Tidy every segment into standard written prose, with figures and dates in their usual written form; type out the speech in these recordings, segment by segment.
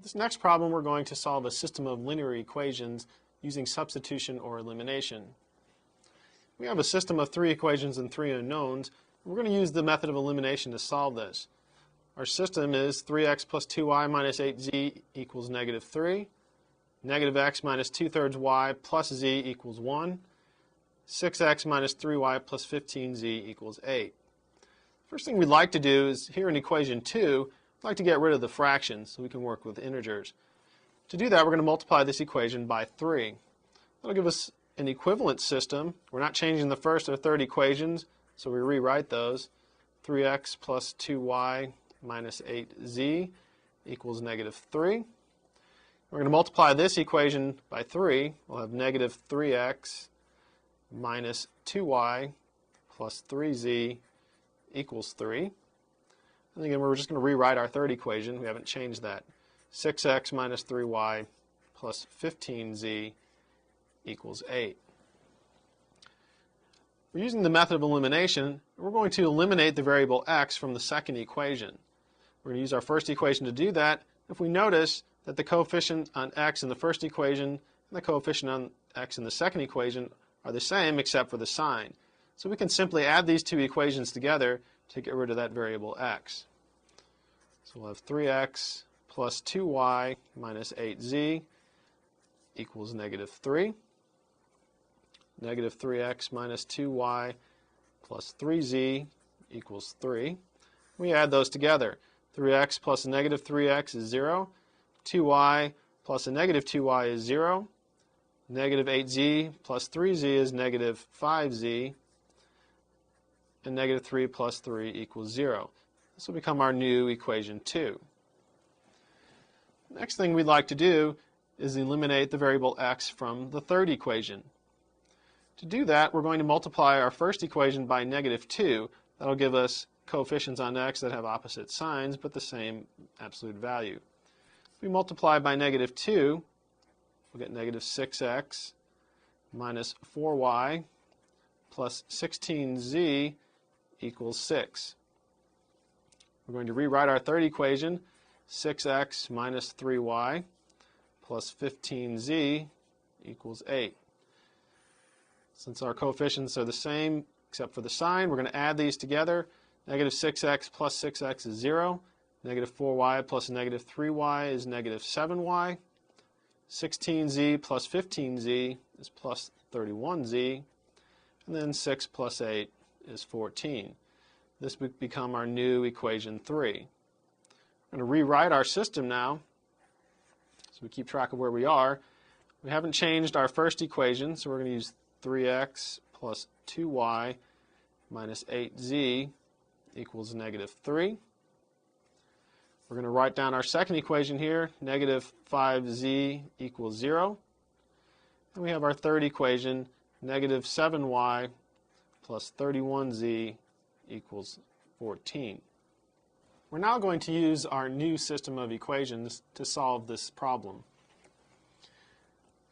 This next problem, we're going to solve a system of linear equations using substitution or elimination. We have a system of 3 equations and 3 unknowns. We're going to use the method of elimination to solve this. Our system is 3x plus 2y minus 8z equals negative 3, negative x minus 2/3 y plus z equals 1, 6x minus 3y plus 15z equals 8. First thing we'd like to do is, here in equation 2, we'd like to get rid of the fractions so we can work with integers. To do that, we're going to multiply this equation by 3. That'll give us an equivalent system. We're not changing the first or third equations, so we rewrite those. 3x plus 2y minus 8z equals negative 3. We're going to multiply this equation by 3. We'll have negative 3x minus 2y plus 3z equals 3. And again, we're just going to rewrite our third equation. We haven't changed that. 6x minus 3y plus 15z equals 8. We're using the method of elimination. We're going to eliminate the variable x from the second equation. We're going to use our first equation to do that. If we notice that the coefficient on x in the first equation and the coefficient on x in the second equation are the same except for the sign. So we can simply add these two equations together to get rid of that variable x. So we'll have 3x plus 2y minus 8z equals negative 3. Negative 3x minus 2y plus 3z equals 3. We add those together. 3x plus a negative 3x is 0. 2y plus a negative 2y is 0. Negative 8z plus 3z is negative 5z. And negative 3 plus 3 equals 0. This will become our new equation 2. Next thing we'd like to do is eliminate the variable x from the third equation. To do that, we're going to multiply our first equation by negative 2. That'll give us coefficients on x that have opposite signs but the same absolute value. If we multiply by negative 2, we'll get negative 6x minus 4y plus 16z equals 6. We're going to rewrite our third equation, 6x minus 3y plus 15z equals 8. Since our coefficients are the same except for the sign, we're going to add these together. Negative 6x plus 6x is 0. Negative 4y plus negative 3y is negative 7y. 16z plus 15z is plus 31z. And then 6 plus 8 is 14. This would become our new equation 3. We're going to rewrite our system now so we keep track of where we are. We haven't changed our first equation, so we're going to use 3x plus 2y minus 8z equals negative 3. We're going to write down our second equation here, negative 5z equals 0. And we have our third equation, negative 7y plus 31z equals 14. We're now going to use our new system of equations to solve this problem.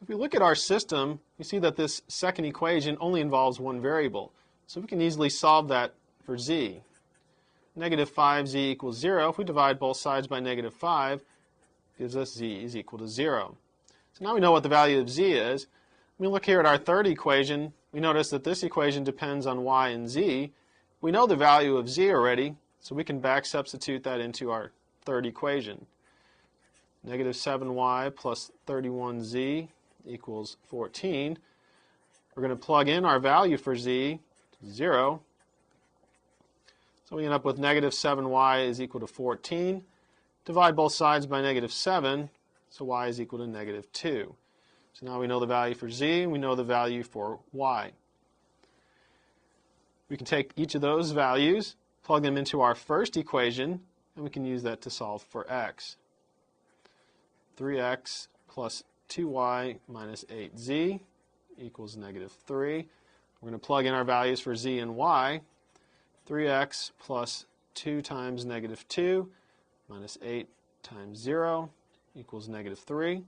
If we look at our system, we see that this second equation only involves one variable. So we can easily solve that for z. Negative 5z equals 0. If we divide both sides by negative 5, it gives us z is equal to 0. So now we know what the value of z is. When we look here at our third equation, we notice that this equation depends on y and z. We know the value of z already, so we can back substitute that into our third equation. Negative 7y plus 31z equals 14. We're going to plug in our value for z, 0. So we end up with negative 7y is equal to 14. Divide both sides by negative 7, so y is equal to negative 2. So now we know the value for z, and we know the value for y. We can take each of those values, plug them into our first equation, and we can use that to solve for x. 3x plus 2y minus 8z equals negative 3. We're going to plug in our values for z and y. 3x plus 2 times negative 2 minus 8 times 0 equals negative 3.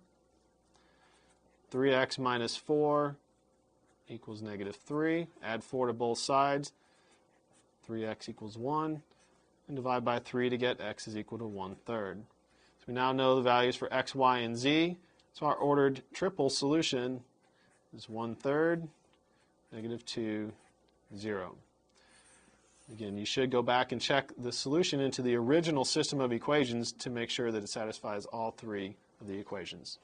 3x minus 4 equals negative 3. Add 4 to both sides. 3x equals 1. And divide by 3 to get x is equal to 1/3. So we now know the values for x, y, and z. So our ordered triple solution is 1/3, -2, 0. Again, you should go back and check the solution into the original system of equations to make sure that it satisfies all three of the equations.